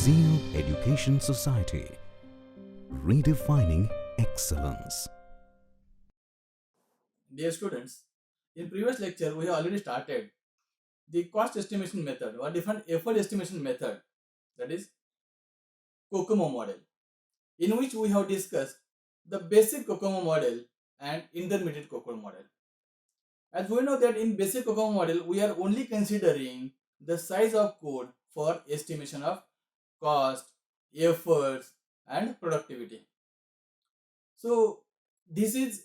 Zeal Education Society, redefining excellence. Dear students, in previous lecture we have already started the cost estimation method or different effort estimation method, that is COCOMO model, in which we have discussed the basic COCOMO model and intermediate COCOMO model. As we know that in basic COCOMO model we are only considering the size of code for estimation of cost, efforts and productivity. So this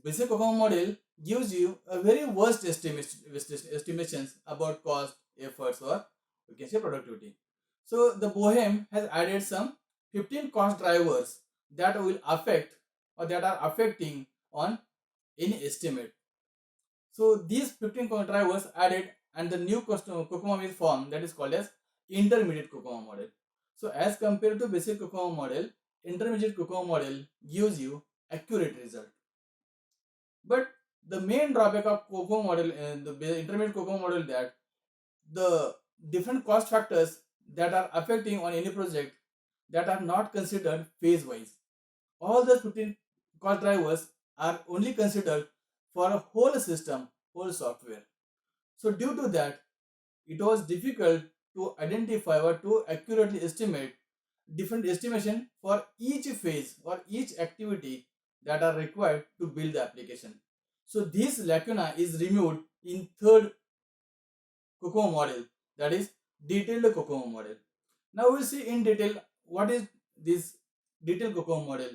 basic COCOMO model gives you a very worst estimations about cost, efforts or we can say productivity. So the Bohem has added some 15 cost drivers that will affect or that are affecting on any estimate. So these 15 cost drivers added and the new COCOMO is formed, that is called as intermediate COCOMO model. So as compared to basic COCOMO model, intermediate COCOMO model gives you accurate result. But the main drawback of COCOMO model, the intermediate COCOMO model, that the different cost factors that are affecting on any project that are not considered phase wise. All the 15 cost drivers are only considered for a whole system, whole software. So due to that, it was difficult to identify or to accurately estimate different estimation for each phase or each activity that are required to build the application. So this lacuna is removed in third COCOMO model, that is detailed COCOMO model. Now we'll see in detail what is this detailed COCOMO model,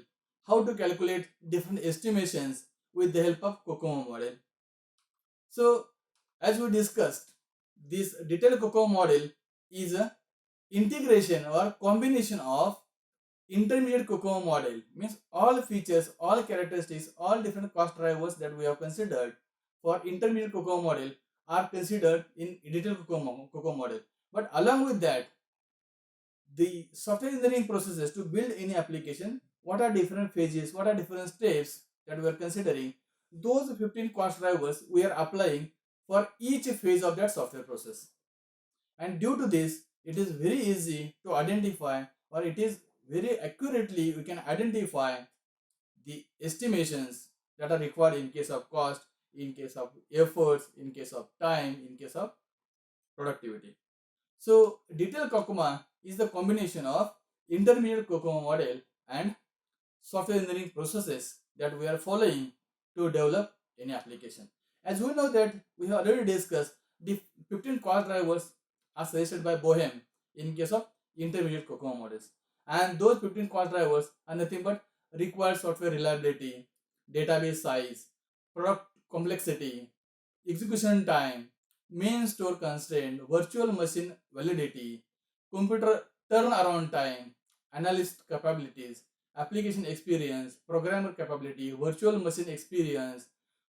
how to calculate different estimations with the help of COCOMO model. So as we discussed, this detailed COCOMO model is a integration or combination of intermediate COCOMO model, means all features, all characteristics, all different cost drivers that we have considered for intermediate COCOMO model are considered in detailed COCOMO model. But along with that, the software engineering processes to build any application, what are different phases, what are different steps that we are considering, those 15 cost drivers we are applying for each phase of that software process. And due to this, it is very easy to identify, or it is very accurately we can identify the estimations that are required in case of cost, in case of efforts, in case of time, in case of productivity. So detailed COCOMO is the combination of intermediate COCOMO model and software engineering processes that we are following to develop any application. As we know that we have already discussed, the 15 cost drivers are suggested by Bohem in case of intermediate COCOMO models, and those 15 cost drivers are nothing but required software reliability, database size, product complexity, execution time, main store constraint, virtual machine validity, computer turnaround time, analyst capabilities, application experience, programmer capability, virtual machine experience,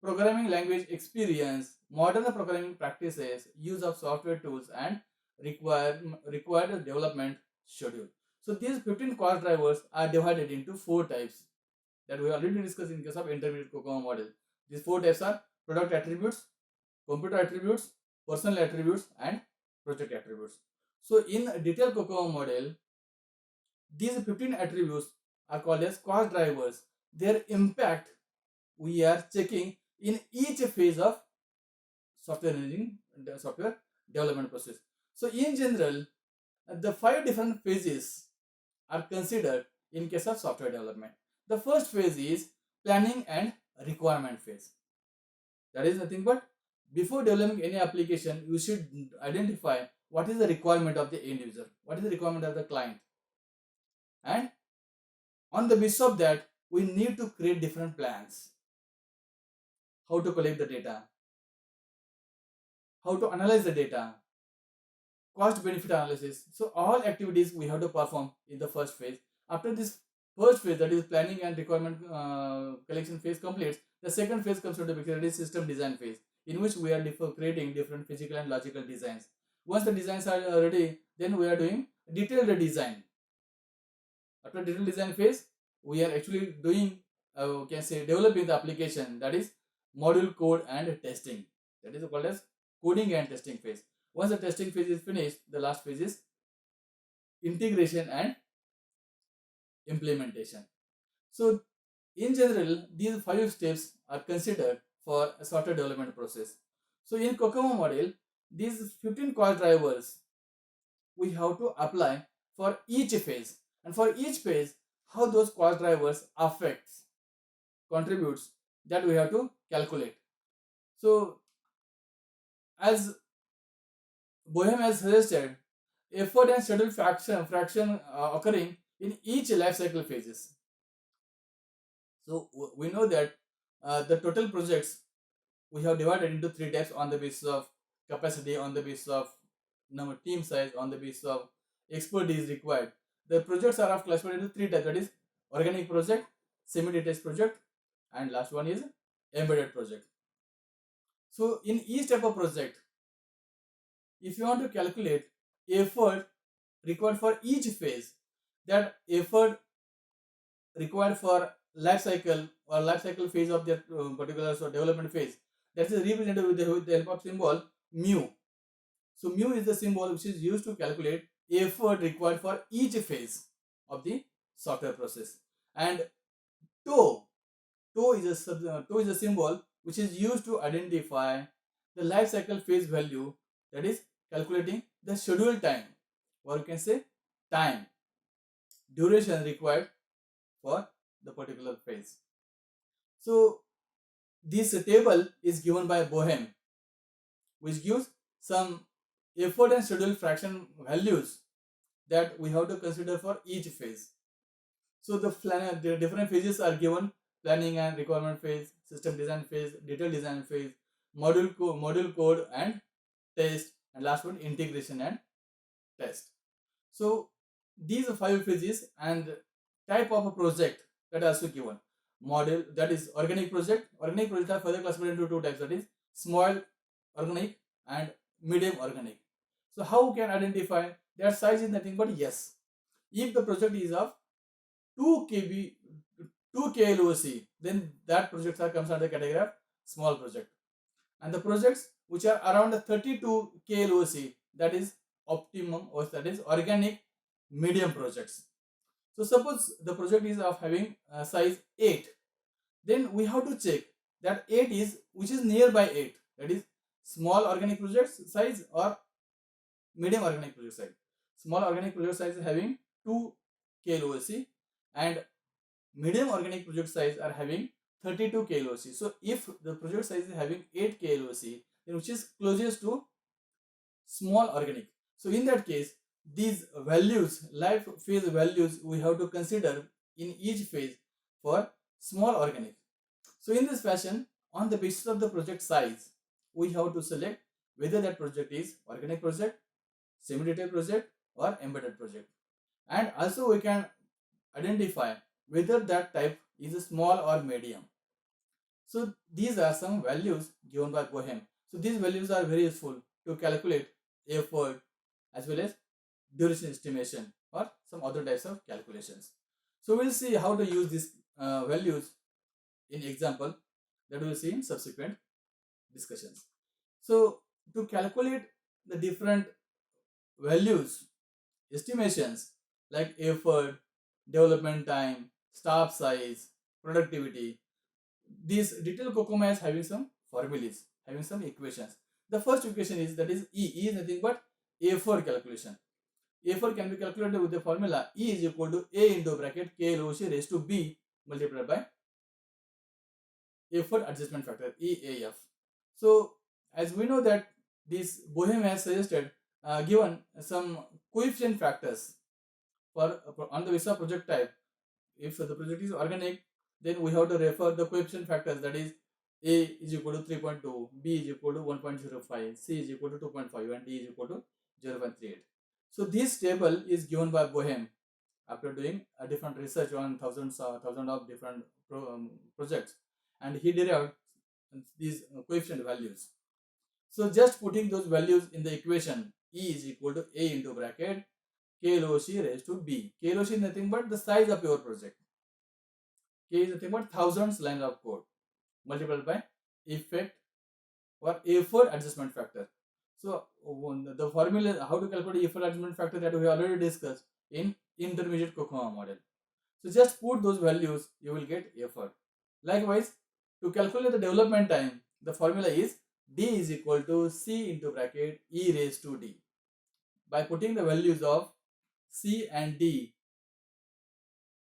programming language experience, modern programming practices, use of software tools, and required development schedule. So these 15 cost drivers are divided into 4 types that we already discussed in case of intermediate COCOMO model. These 4 types are product attributes, computer attributes, personal attributes, and project attributes. So in detailed COCOMO model, these 15 attributes are called as cost drivers. Their impact we are checking in each phase of software engineering, the software development process. So in general, the 5 different phases are considered in case of software development. The first phase is planning and requirement phase. That is nothing but before developing any application, you should identify what is the requirement of the end user, what is the requirement of the client, and on the basis of that, we need to create different plans. How to collect the data, how to analyze the data, cost benefit analysis. So all activities we have to perform in the first phase. After this first phase, that is planning and requirement collection phase completes, the second phase comes to the picture, that is system design phase, in which we are creating different physical and logical designs. Once the designs are ready, then we are doing detailed design. After detailed design phase, we are actually doing we can say developing the application, that is module code and testing, that is called as coding and testing phase. Once the testing phase is finished, the last phase is integration and implementation. So in general, these 5 steps are considered for a software development process. So in COCOMO model, these 15 cost drivers we have to apply for each phase, and for each phase how those cost drivers affects contributes, that we have to calculate. So as Bohem has suggested, effort and schedule fraction occurring in each life cycle phases. So we know that the total projects we have divided into 3 types on the basis of capacity, on the basis of number team size, on the basis of expertise required. The projects are of classified into 3 types, that is organic project, semi-detached project, and last one is embedded project. So in each type of project, if you want to calculate effort required for each phase, that effort required for life cycle or life cycle phase of that particular development phase, that is represented with the help of symbol mu. So mu is the symbol which is used to calculate effort required for each phase of the software process. And tau, tau is a symbol which is used to identify the life cycle phase value, that is calculating the schedule time, or you can say time duration required for the particular phase. So this table is given by Bohem, which gives some effort and schedule fraction values that we have to consider for each phase. So the different phases are given: planning and requirement phase, system design phase, detail design phase, module code and test, and last one integration and test. So these are 5 phases, and type of a project that are also given. Model, that is organic project. Organic projects are further classified into 2 types, that is small organic and medium organic. So how we can identify their size is nothing but, yes, if the project is of 2 kb 2 KLOC, then that projects are comes under the category of small project. And the projects which are around 32 KLOC, that is optimum, or that is organic medium projects. So suppose the project is of having size 8, then we have to check that 8 is which is nearby 8, that is small organic project size or medium organic project size. Small organic project size is having 2 KLOC and medium organic project size are having 32 KLOC. So if the project size is having 8 KLOC, then which is closest to small organic. So in that case, these values, life phase values, we have to consider in each phase for small organic. So in this fashion, on the basis of the project size, we have to select whether that project is organic project, semi-detailed project, or embedded project. And also we can identify whether that type is a small or medium. So these are some values given by Bohem. So these values are very useful to calculate effort as well as duration estimation or some other types of calculations. So we'll see how to use these values in example that we'll see in subsequent discussions. So to calculate the different values, estimations like effort, development time, staff size, productivity, this detailed COCOMO is having some formulas, having some equations. The first equation is, that is E. E is nothing but effort calculation. Effort can be calculated with the formula E is equal to A into bracket KLOC raised to B multiplied by effort adjustment factor, EAF. So as we know that this Bohem has suggested given some coefficient factors for on the visa project type. If the project is organic, then we have to refer the coefficient factors, that is A is equal to 3.2, B is equal to 1.05, C is equal to 2.5, and D is equal to 0.38. So this table is given by Bohem after doing a different research on thousands of different projects, and he derived these coefficient values. So just putting those values in the equation, E is equal to A into bracket KLOC raised to B. KLOC is nothing but the size of your project. K is nothing but thousands lines of code multiplied by effect or effort adjustment factor. So the formula, how to calculate effort adjustment factor, that we already discussed in intermediate COCOMO model. So just put those values, you will get effort. Likewise, to calculate the development time, the formula is D is equal to C into bracket E raised to D. By putting the values of C and D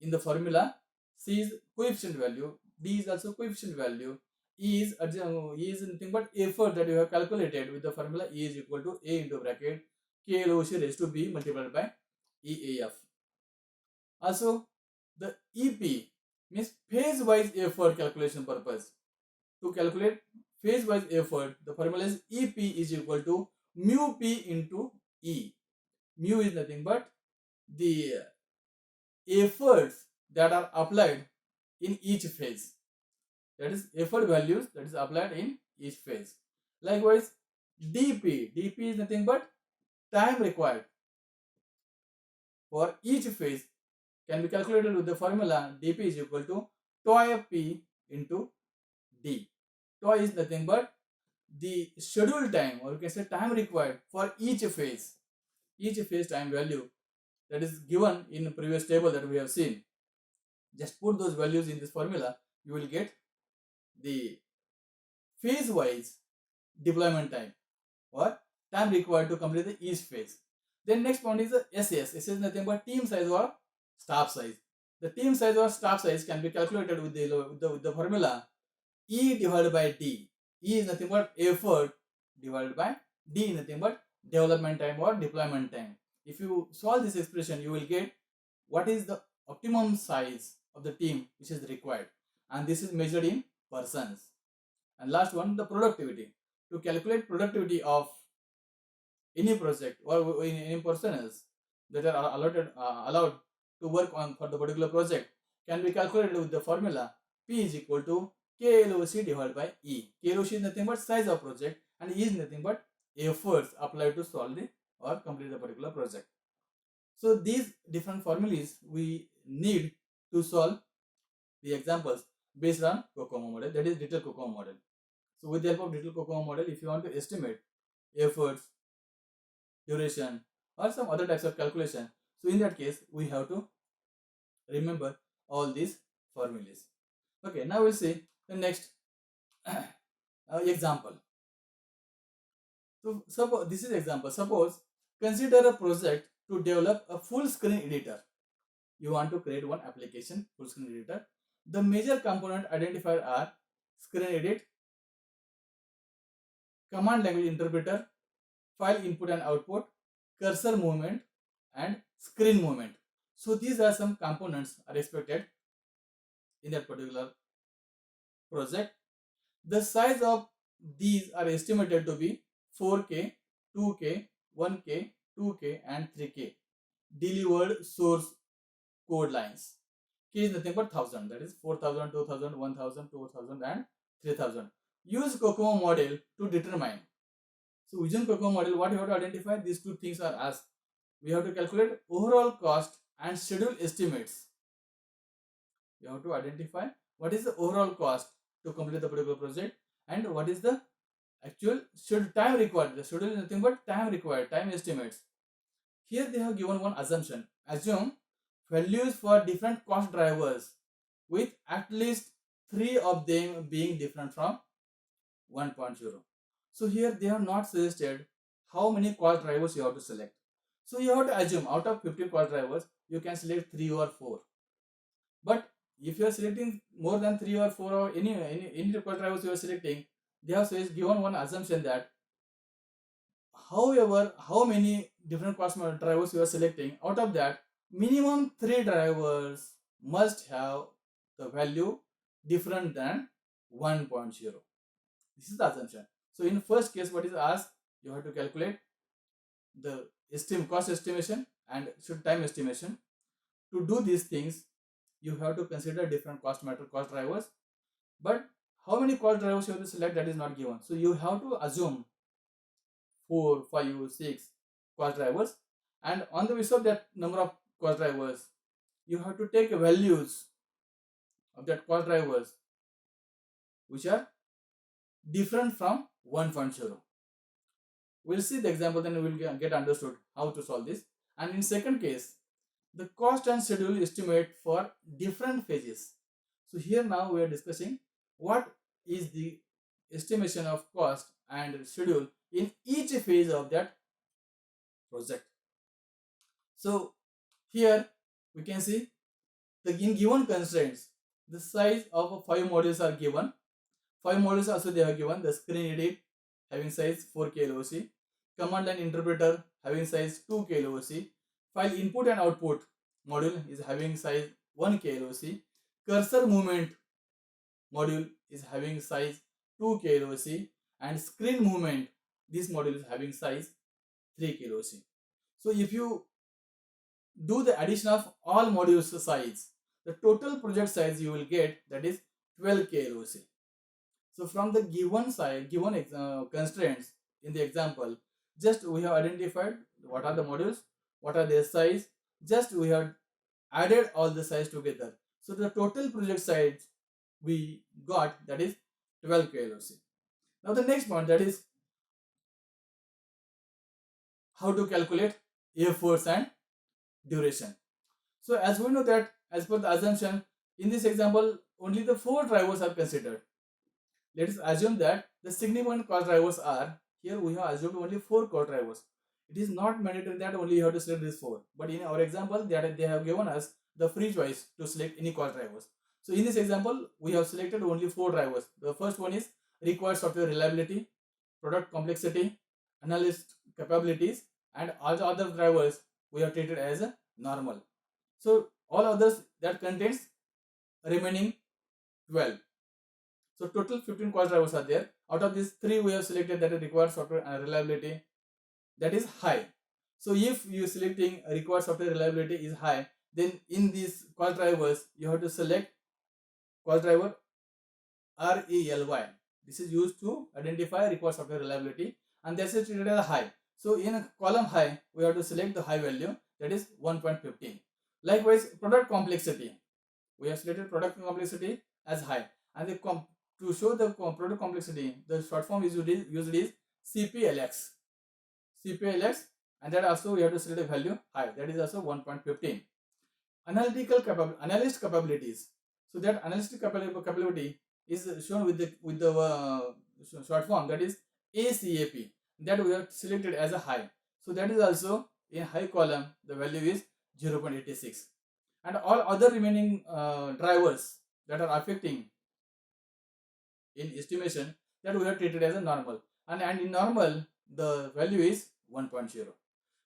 in the formula, C is coefficient value, D is also coefficient value, E is nothing but effort that you have calculated with the formula E is equal to A into bracket KLOC raised to B multiplied by EAF. Also, the EP means phase wise effort calculation purpose. To calculate phase wise effort, the formula is EP is equal to mu P into E. Mu is nothing but the efforts that are applied in each phase. That is effort values that is applied in each phase. Likewise, DP is nothing but time required for each phase can be calculated with the formula dP is equal to tau P into D. Tau is nothing but the schedule time, or you can say time required for each phase time value that is given in the previous table that we have seen. Just put those values in this formula, you will get the phase wise deployment time or time required to complete the each phase. Then next point is the SS. SS is nothing but team size or staff size. The team size or staff size can be calculated with the formula E divided by D. E is nothing but effort divided by D is nothing but development time or deployment time. If you solve this expression, you will get what is the optimum size of the team which is required, and this is measured in persons. And last one, the productivity. To calculate productivity of any project or any personnel that are allowed to work on for the particular project can be calculated with the formula P is equal to KLOC divided by E. KLOC is nothing but size of project and E is nothing but efforts applied to solve the or complete the particular project. So these different formulas we need to solve the examples based on COCOMO model, that is detailed COCOMO model. So with the help of detailed COCOMO model, if you want to estimate efforts, duration or some other types of calculation, so in that case we have to remember all these formulas. Okay, now we'll see the next example. So suppose this is example. Suppose consider a project to develop a full screen editor. You want to create one application, full screen editor. The major component identified are screen edit, command language interpreter, file input and output, cursor movement and screen movement. So these are some components are expected in that particular project. The size of these are estimated to be 4K, 2K, 1K, 2K and 3K delivered source code lines. K is nothing but 1000, that is 4000, 2000, 1000, 2000 and 3000. Use COCOMO model to determine. So using COCOMO model, what you have to identify, these two things are asked. We have to calculate overall cost and schedule estimates. You have to identify what is the overall cost to complete the particular project and what is the actual time required. The schedule is nothing but time required, time estimates. Here they have given one assumption. Assume values for different cost drivers with at least 3 of them being different from 1.0. So here they have not suggested how many cost drivers you have to select. So you have to assume out of 15 cost drivers, you can select 3 or 4. But if you are selecting more than 3 or 4 or any cost drivers you are selecting, they have given one assumption that however, how many different cost drivers you are selecting, out of that, minimum 3 drivers must have the value different than 1.0. This is the assumption. So in first case, what is asked, you have to calculate the cost estimation and time estimation. To do these things, you have to consider different cost drivers, but how many cost drivers you have to select, that is not given. So you have to assume 4, 5, 6 cost drivers, and on the basis of that number of cost drivers, you have to take values of that cost drivers which are different from 1.0. We'll see the example, then we will get understood how to solve this. And in second case, the cost and schedule estimate for different phases. So here now we are discussing what is the estimation of cost and schedule in each phase of that project. So here we can see the in given constraints, the size of 5 modules are given. 5 modules also they are given. The screen edit having size 4K LOC, command line interpreter having size 2K LOC, file input and output module is having size 1K LOC, cursor movement module is having size 2K LOC, and screen movement, this module is having size 3K LOC. So if you do the addition of all modules size, the total project size you will get, that is 12K LOC. So from the given size, given constraints in the example, just we have identified what are the modules, what are their size, just we have added all the size together. So the total project size we got, that is 12K LOC. Now the next point, that is how to calculate efforts and duration. So as we know that as per the assumption, in this example only the 4 drivers are considered. Let us assume that the significant cost drivers are, here we have assumed only 4 cost drivers. It is not mandatory that only you have to select these 4, but in our example they have given us the free choice to select any cost drivers. So in this example we have selected only 4 drivers. The first one is required software reliability, product complexity, analyst capabilities, and all the other drivers we have treated as a normal. So all others that contains remaining 12. So total 15 cost drivers are there. Out of these 3 we have selected that required software and reliability, that is high. So if you selecting required software reliability is high, then in these cost drivers you have to select cost driver RELY. This is used to identify required software reliability, and this is treated as high. So in a column high we have to select the high value, that is 1.15. Likewise product complexity, we have selected product complexity as high, and to show the product complexity, the short form is used is CPLX, and that also we have to select a value high, that is also 1.15. Analyst capabilities, so that analytic capability is shown with the short form, that is ACAP, that we have selected as a high, so that is also in high column the value is 0.86. And all other remaining drivers that are affecting in estimation, that we have treated as a normal, and in normal the value is 1.0.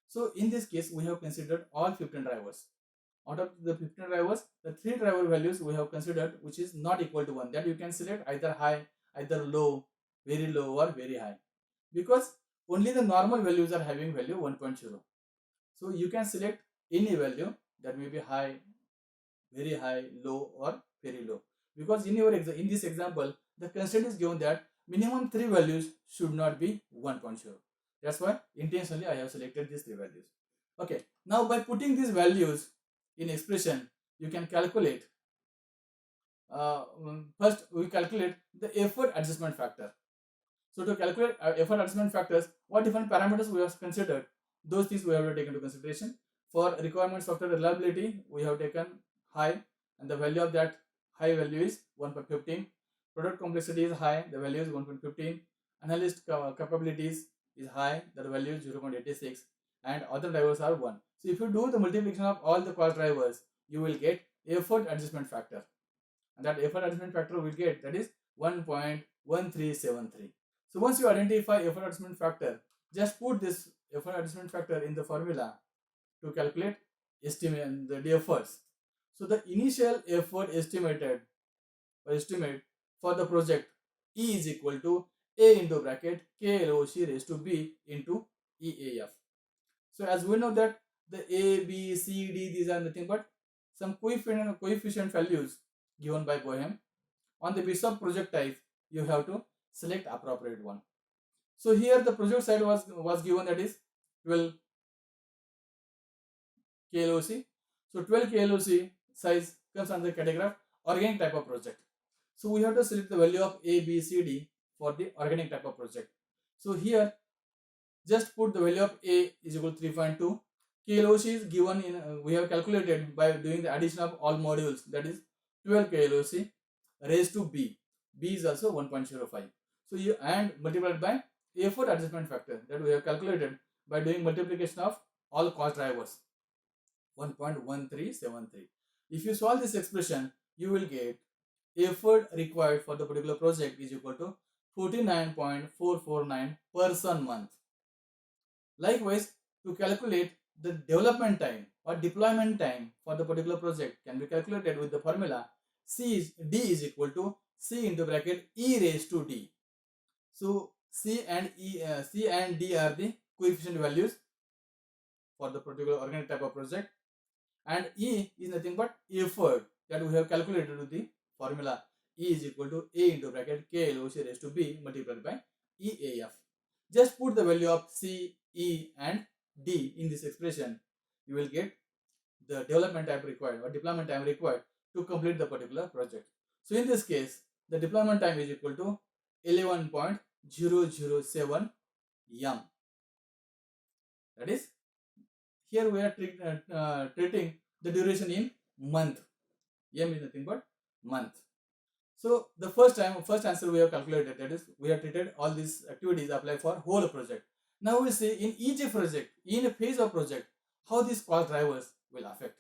So in this case we have considered all 15 drivers. Out of the 15 drivers, the 3 driver values we have considered which is not equal to 1, that you can select either high, either low, very low, or very high, because only the normal values are having value 1.0. So you can select any value, that may be high, very high, low, or very low, because in this example the constraint is given that minimum 3 values should not be 1.0. That's why intentionally I have selected these 3 values. Okay, now by putting these values in expression, you can calculate. First we calculate the effort adjustment factor. So to calculate effort adjustment factors, what different parameters we have considered, those things we have to take into consideration. For requirement software reliability, we have taken high, and the value of that high value is 1.15. Product complexity is high, the value is 1.15. Analyst capabilities is high, the value is 0.86, and other drivers are 1. So if you do the multiplication of all the cost drivers, you will get effort adjustment factor, and that effort adjustment factor will get, that is 1.1373. So once you identify effort adjustment factor, just put this effort adjustment factor in the formula to calculate the efforts. So the initial effort estimated or estimate for the project E is equal to A into bracket KLOC raised to B into EAF. So as we know that the A, B, C, D, these are nothing but some coefficient values given by Boehm. On the basis of project type, you have to select appropriate one. So here the project side was given, that is 12 KLOC. So 12 KLOC size comes under the category of organic type of project. So we have to select the value of A, B, C, D for the organic type of project. So here Just put the value of A is equal to 3.2. KLOC is given in, we have calculated by doing the addition of all modules, that is 12 KLOC raised to B. B is also 1.05. So you and multiplied by effort adjustment factor that we have calculated by doing multiplication of all cost drivers, 1.1373. If you solve this expression, you will get effort required for the particular project is equal to 49.449 person month. Likewise, to calculate the development time or deployment time for the particular project can be calculated with the formula D is equal to C into bracket E raised to D. So C and D are the coefficient values for the particular organic type of project, and E is nothing but effort that we have calculated with the formula E is equal to A into bracket KLOC raised to B multiplied by EAF. Just put the value of C, E and D in this expression. You will get the development time required or deployment time required to complete the particular project. So in this case, the deployment time is equal to 11.007 M. That is, here we are treating the duration in month. M is nothing but month. So the first answer we have calculated, that is, we have treated all these activities apply for whole project. Now we see in each project, in a phase of project, how these cost drivers will affect.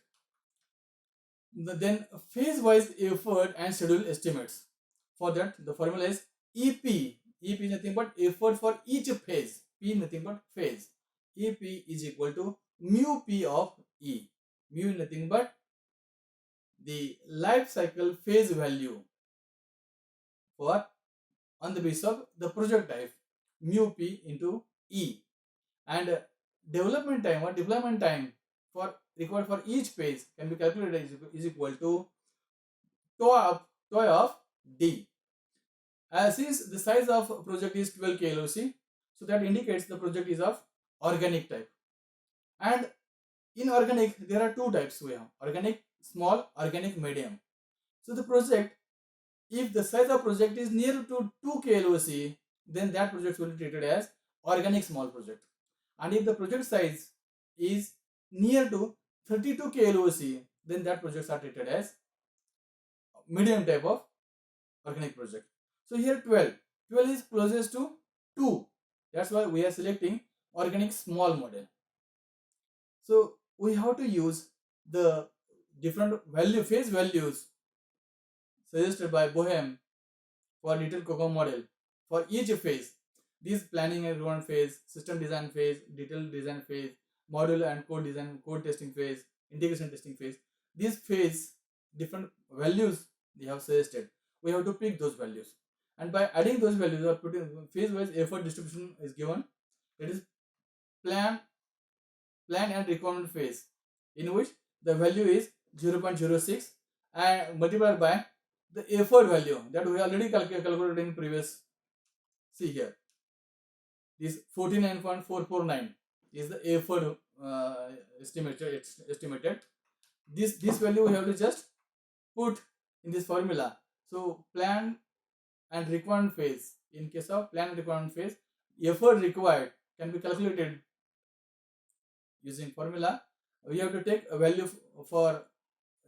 Then phase-wise effort and schedule estimates. For that, the formula is EP. EP is nothing but effort for each phase. P is nothing but phase. EP is equal to mu P of E. Mu is nothing but the life cycle phase value for on the basis of the project type, mu P into E, and development time or deployment time for required for each phase can be calculated is equal to tau of D. Since the size of project is 12 KLOC, so that indicates the project is of organic type. And in organic, there are two types we have: organic small, organic medium. So the project, if the size of project is near to 2 KLOC, then that project will be treated as organic small project. And if the project size is near to 32 KLOC, then that projects are treated as medium type of organic project. So here 12 is closest to 2. That's why we are selecting organic small model. So we have to use the different phase values suggested by Boehm for detailed COCOMO model for each phase. This planning and requirement phase, system design phase, detailed design phase, module and code design, code testing phase, integration testing phase. These phase different values they have suggested. We have to pick those values, and by adding those values or putting phase-wise effort distribution is given. It is plan and requirement phase, in which the value is 0.06 and multiplied by the effort value that we already calculated in previous. See here, this 49.449 is the effort estimated. This value we have to just put in this formula. So plan and requirement phase, in case of plan and requirement phase, effort required can be calculated using formula. We have to take a value for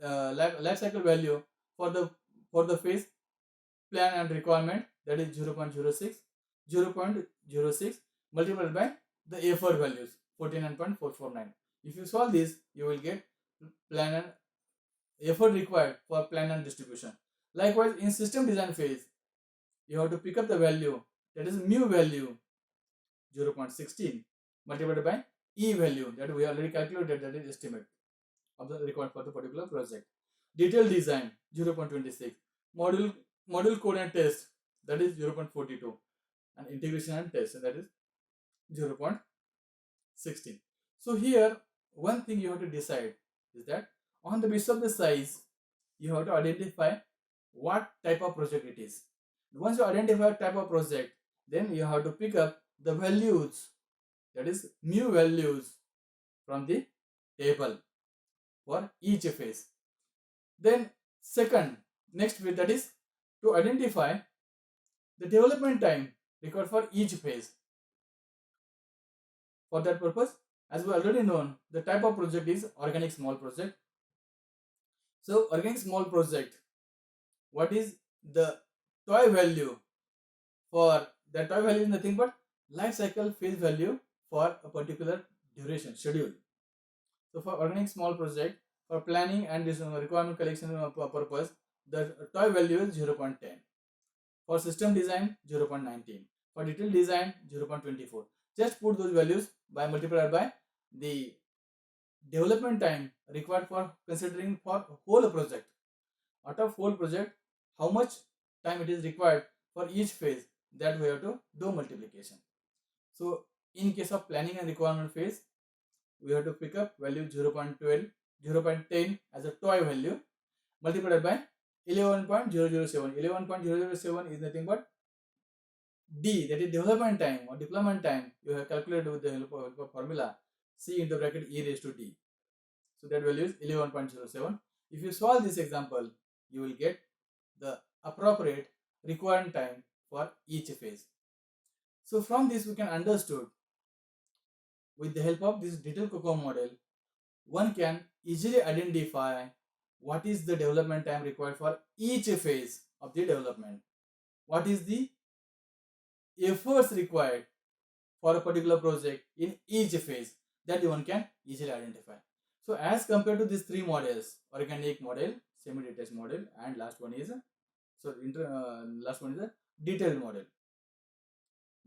life cycle value for the phase plan and requirement, that is 0.06 multiplied by the effort values 49.449. If you solve this, you will get plan and effort required for plan and distribution. Likewise, in system design phase, you have to pick up the value, that is mu value 0.16 multiplied by E value that we already calculated, that is estimate of the required for the particular project. Detailed design 0.26, module code and test, that is 0.42, and integration and test, that is 0.16. So here one thing you have to decide is that on the basis of the size, you have to identify what type of project it is. Once you identify type of project, then you have to pick up the values, that is mu values, from the table for each phase. Then next phase, that is to identify the development time required for each phase. For that purpose, as we already known, the type of project is organic small project. So organic small project, what is the toy value? For the toy value is nothing but life cycle phase value for a particular duration schedule. So for organic small project, for planning and requirement collection purpose, the toy value is 0.10. For system design 0.19. For detailed design 0.24. Just put those values by multiplied by the development time required for considering for whole project. Out of whole project, how much time it is required for each phase, that we have to do multiplication. So in case of planning and requirement phase, we have to pick up value 0.12, 0.10 as a toy value multiplied by 11.007. 11.007 is nothing but D, that is development time or deployment time. You have calculated with the help of formula C into bracket E raised to D. So that value is 11.07. If you solve this example, you will get the appropriate required time for each phase. So from this we can understood, with the help of this detailed COCOMO model, one can easily identify what is the development time required for each phase of the development. What is the efforts required for a particular project in each phase, that one can easily identify. So as compared to these three models, organic model, semi-detached model, and last one is a detailed model.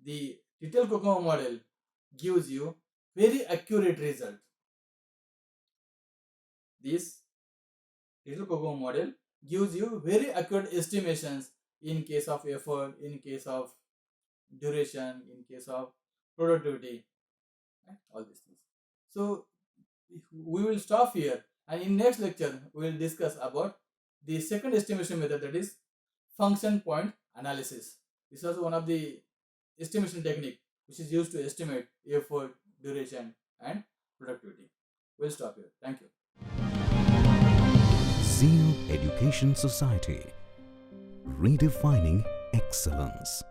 The detailed COCOMO model gives you very accurate result. This detailed COCOMO model gives you very accurate estimations in case of effort, in case of duration, in case of productivity, and all these things. So we will stop here, and in next lecture we will discuss about the second estimation method, that is function point analysis. This is one of the estimation technique which is used to estimate effort, duration, and productivity. We'll stop here. Thank you. Zeal Education Society, redefining excellence.